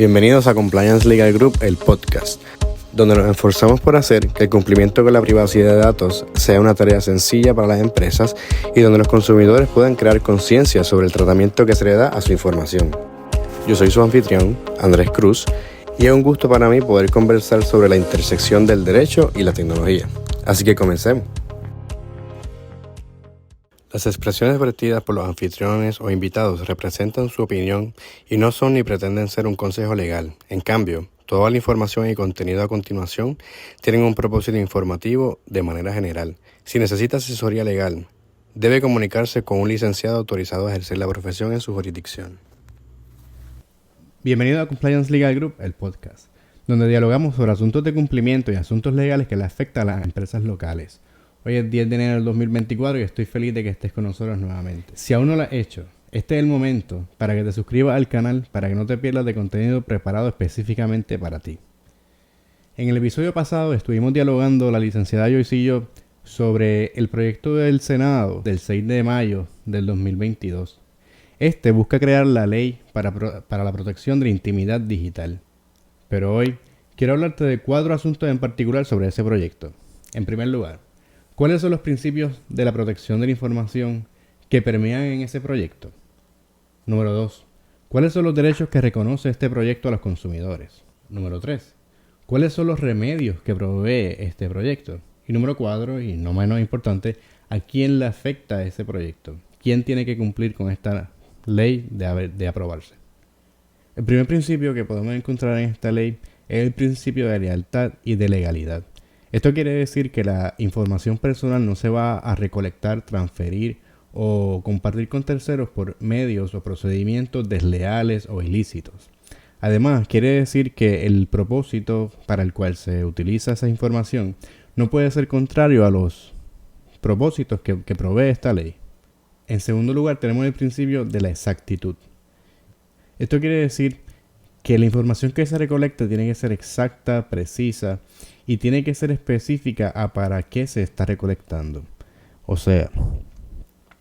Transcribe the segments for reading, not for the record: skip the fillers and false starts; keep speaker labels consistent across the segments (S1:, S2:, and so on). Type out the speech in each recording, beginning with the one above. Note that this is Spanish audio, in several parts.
S1: Bienvenidos a Compliance Legal Group, el podcast, donde nos esforzamos por hacer que el cumplimiento con la privacidad de datos sea una tarea sencilla para las empresas y donde los consumidores puedan crear conciencia sobre el tratamiento que se le da a su información. Yo soy su anfitrión, Andrés Cruz, y es un gusto para mí poder conversar sobre la intersección del derecho y la tecnología. Así que comencemos. Las expresiones vertidas por los anfitriones o invitados representan su opinión y no son ni pretenden ser un consejo legal. En cambio, toda la información y contenido a continuación tienen un propósito informativo de manera general. Si necesita asesoría legal, debe comunicarse con un licenciado autorizado a ejercer la profesión en su jurisdicción.
S2: Bienvenido a Compliance Legal Group, el podcast, donde dialogamos sobre asuntos de cumplimiento y asuntos legales que le afectan a las empresas locales. Hoy es 10 de enero del 2024 y estoy feliz de que estés con nosotros nuevamente. Si aún no lo has hecho, este es el momento para que te suscribas al canal para que no te pierdas de contenido preparado específicamente para ti. En el episodio pasado estuvimos dialogando la licenciada Joyce y yo sobre el proyecto del Senado del 6 de mayo del 2022. Este busca crear la ley para la protección de la intimidad digital. Pero hoy quiero hablarte de 4 asuntos en particular sobre ese proyecto. En primer lugar, ¿cuáles son los principios de la protección de la información que permean en ese proyecto? Número 2. ¿Cuáles son los derechos que reconoce este proyecto a los consumidores? Número 3. ¿Cuáles son los remedios que provee este proyecto? Y número 4, y no menos importante, ¿a quién le afecta ese proyecto? ¿Quién tiene que cumplir con esta ley de aprobarse? El primer principio que podemos encontrar en esta ley es el principio de lealtad y de legalidad. Esto quiere decir que la información personal no se va a recolectar, transferir o compartir con terceros por medios o procedimientos desleales o ilícitos. Además, quiere decir que el propósito para el cual se utiliza esa información no puede ser contrario a los propósitos que provee esta ley. En segundo lugar, tenemos el principio de la exactitud. Esto quiere decir que la información que se recolecta tiene que ser exacta, precisa y tiene que ser específica a para qué se está recolectando. O sea,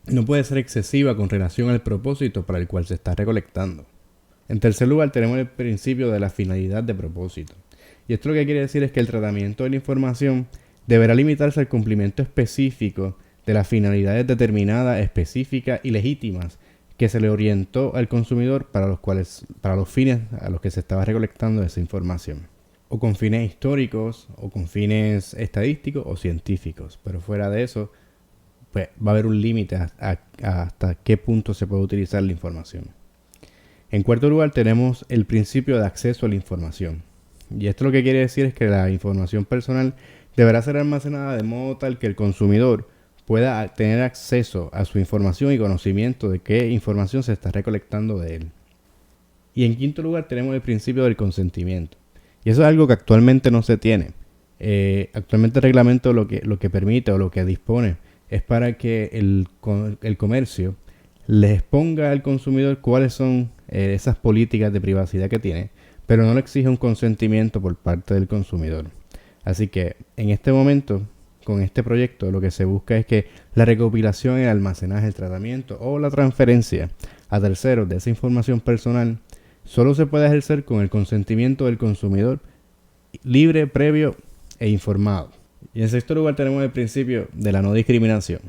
S2: no puede ser excesiva con relación al propósito para el cual se está recolectando. En tercer lugar, tenemos el principio de la finalidad de propósito. Y esto lo que quiere decir es que el tratamiento de la información deberá limitarse al cumplimiento específico de las finalidades determinadas, específicas y legítimas que se le orientó al consumidor para los fines a los que se estaba recolectando esa información, o con fines históricos, o con fines estadísticos o científicos. Pero fuera de eso, pues va a haber un límite hasta qué punto se puede utilizar la información. En cuarto lugar, tenemos el principio de acceso a la información. Y esto lo que quiere decir es que la información personal deberá ser almacenada de modo tal que el consumidor pueda tener acceso a su información y conocimiento de qué información se está recolectando de él. Y en quinto lugar tenemos el principio del consentimiento. Y eso es algo que actualmente no se tiene. Actualmente el reglamento lo que permite o lo que dispone es para que el comercio le exponga al consumidor cuáles son esas políticas de privacidad que tiene, pero no le exige un consentimiento por parte del consumidor. Así que en este momento, con este proyecto, lo que se busca es que la recopilación, el almacenaje, el tratamiento o la transferencia a terceros de esa información personal solo se puede ejercer con el consentimiento del consumidor libre, previo e informado. Y en sexto lugar tenemos el principio de la no discriminación.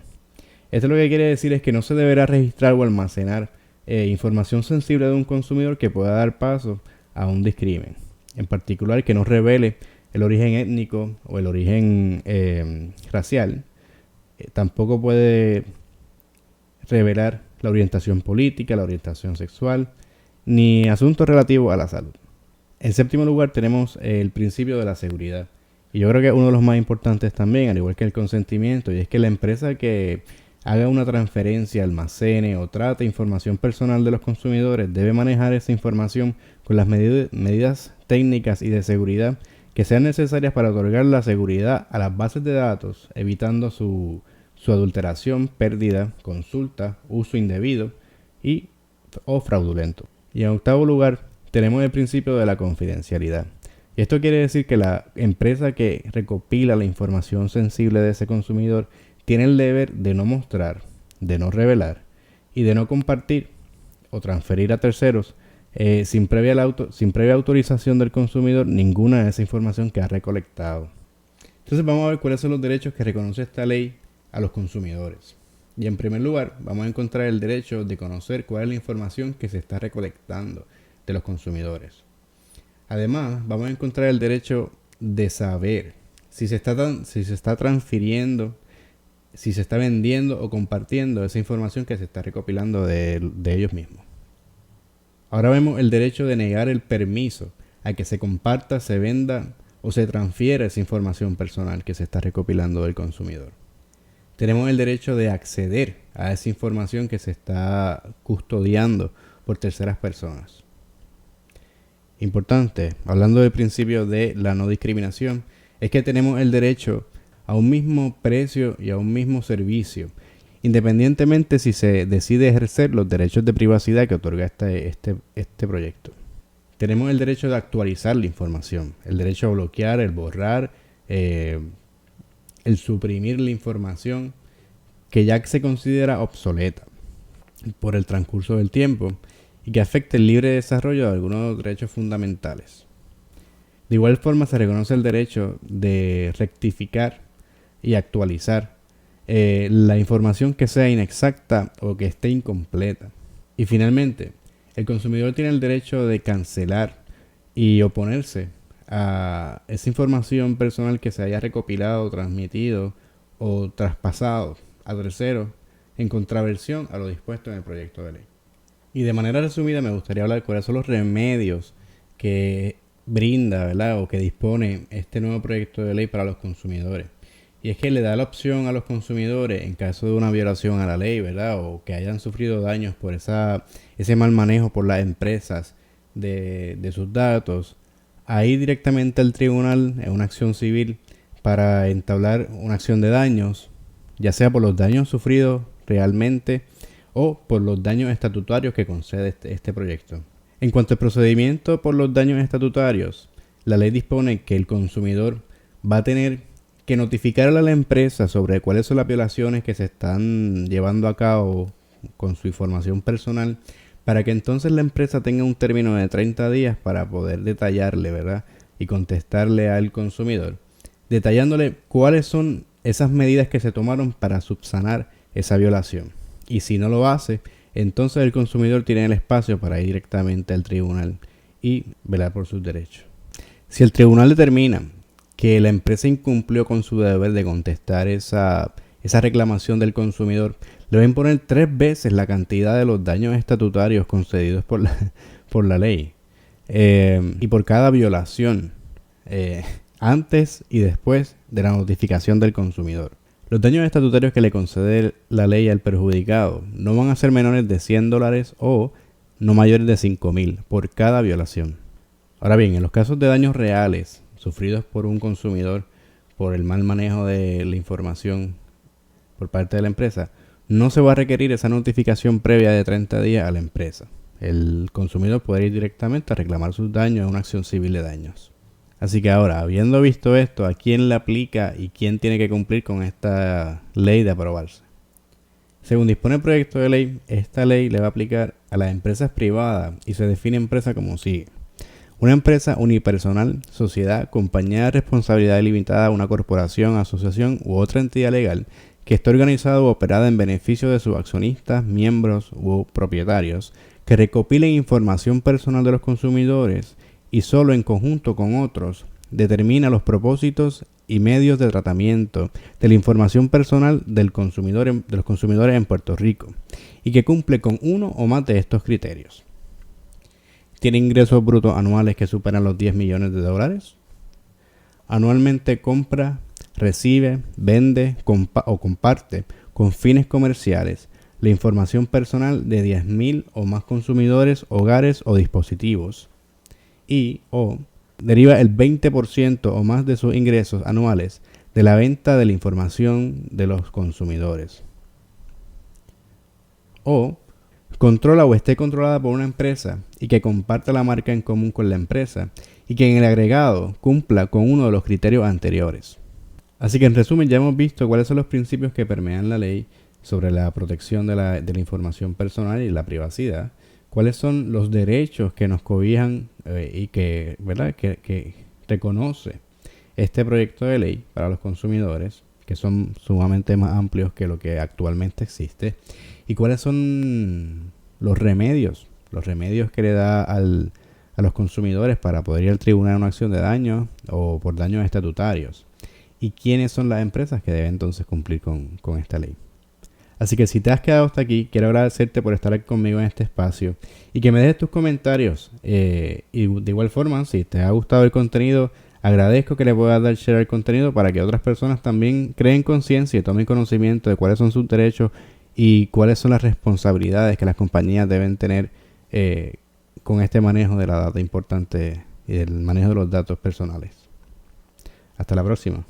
S2: Esto lo que quiere decir es que no se deberá registrar o almacenar información sensible de un consumidor que pueda dar paso a un discrimen. En particular, que no revele el origen étnico o el origen racial. Tampoco puede revelar la orientación política, la orientación sexual, ni asuntos relativos a la salud. En séptimo lugar tenemos el principio de la seguridad. Y yo creo que es uno de los más importantes también, al igual que el consentimiento, y es que la empresa que haga una transferencia, almacene o trate información personal de los consumidores debe manejar esa información con las medidas técnicas y de seguridad que sean necesarias para otorgar la seguridad a las bases de datos, evitando su adulteración, pérdida, consulta, uso indebido o fraudulento. Y en octavo lugar, tenemos el principio de la confidencialidad. Y esto quiere decir que la empresa que recopila la información sensible de ese consumidor tiene el deber de no mostrar, de no revelar y de no compartir o transferir a terceros sin previa autorización del consumidor, ninguna de esa información que ha recolectado. Entonces vamos a ver cuáles son los derechos que reconoce esta ley a los consumidores. Y en primer lugar, vamos a encontrar el derecho de conocer cuál es la información que se está recolectando de los consumidores. Además, vamos a encontrar el derecho de saber si se está transfiriendo, si se está vendiendo o compartiendo esa información que se está recopilando de ellos mismos. Ahora vemos el derecho de negar el permiso a que se comparta, se venda o se transfiera esa información personal que se está recopilando del consumidor. Tenemos el derecho de acceder a esa información que se está custodiando por terceras personas. Importante, hablando del principio de la no discriminación, es que tenemos el derecho a un mismo precio y a un mismo servicio, independientemente si se decide ejercer los derechos de privacidad que otorga este proyecto. Tenemos el derecho de actualizar la información, el derecho a bloquear, el borrar, el suprimir la información que ya se considera obsoleta por el transcurso del tiempo y que afecte el libre desarrollo de algunos derechos fundamentales. De igual forma se reconoce el derecho de rectificar y actualizar la información que sea inexacta o que esté incompleta. Y finalmente, el consumidor tiene el derecho de cancelar y oponerse a esa información personal que se haya recopilado, transmitido o traspasado a terceros en contraversión a lo dispuesto en el proyecto de ley. Y de manera resumida me gustaría hablar de cuáles son los remedios que brinda, ¿verdad?, o que dispone este nuevo proyecto de ley para los consumidores. Y es que le da la opción a los consumidores, en caso de una violación a la ley, ¿verdad?, o que hayan sufrido daños por ese mal manejo por las empresas de sus datos, a ir directamente al tribunal en una acción civil para entablar una acción de daños, ya sea por los daños sufridos realmente o por los daños estatutarios que concede este proyecto. En cuanto al procedimiento por los daños estatutarios, la ley dispone que el consumidor va a tener que notificarle a la empresa sobre cuáles son las violaciones que se están llevando a cabo con su información personal, para que entonces la empresa tenga un término de 30 días para poder detallarle, ¿verdad?, y contestarle al consumidor, detallándole cuáles son esas medidas que se tomaron para subsanar esa violación. Y si no lo hace, entonces el consumidor tiene el espacio para ir directamente al tribunal y velar por sus derechos. Si el tribunal determina que la empresa incumplió con su deber de contestar esa reclamación del consumidor, le va a imponer 3 veces la cantidad de los daños estatutarios concedidos por la ley. Y por cada violación, antes y después de la notificación del consumidor. Los daños estatutarios que le concede la ley al perjudicado no van a ser menores de $100 o no mayores de $5,000 por cada violación. Ahora bien, en los casos de daños reales sufridos por un consumidor por el mal manejo de la información por parte de la empresa, no se va a requerir esa notificación previa de 30 días a la empresa. El consumidor puede ir directamente a reclamar sus daños en una acción civil de daños. Así que ahora, habiendo visto esto, ¿a quién le aplica y quién tiene que cumplir con esta ley de aprobarse? Según dispone el proyecto de ley, esta ley le va a aplicar a las empresas privadas y se define empresa como sigue. Una empresa unipersonal, sociedad, compañía de responsabilidad limitada, una corporación, asociación u otra entidad legal que esté organizada u operada en beneficio de sus accionistas, miembros u propietarios, que recopilen información personal de los consumidores y solo en conjunto con otros determina los propósitos y medios de tratamiento de la información personal de los consumidores en Puerto Rico y que cumple con uno o más de estos criterios. Tiene ingresos brutos anuales que superan los $10 millones. Anualmente compra, recibe, vende o comparte con fines comerciales la información personal de 10,000 o más consumidores, hogares o dispositivos. O deriva el 20% o más de sus ingresos anuales de la venta de la información de los consumidores. O controla o esté controlada por una empresa y que comparta la marca en común con la empresa y que en el agregado cumpla con uno de los criterios anteriores. Así que en resumen ya hemos visto cuáles son los principios que permean la ley sobre la protección de la información personal y la privacidad. cuáles son los derechos que nos cobijan y que, ¿verdad? que reconoce este proyecto de ley para los consumidores, que son sumamente más amplios que lo que actualmente existe, y cuáles son los remedios que le da a los consumidores para poder ir al tribunal en una acción de daño o por daños estatutarios, y quiénes son las empresas que deben entonces cumplir con esta ley. Así que si te has quedado hasta aquí, quiero agradecerte por estar aquí conmigo en este espacio y que me dejes tus comentarios. Y de igual forma, si te ha gustado el contenido, agradezco que le puedas dar share al contenido para que otras personas también creen conciencia y tomen conocimiento de cuáles son sus derechos y cuáles son las responsabilidades que las compañías deben tener con este manejo de la data importante y el manejo de los datos personales. Hasta la próxima.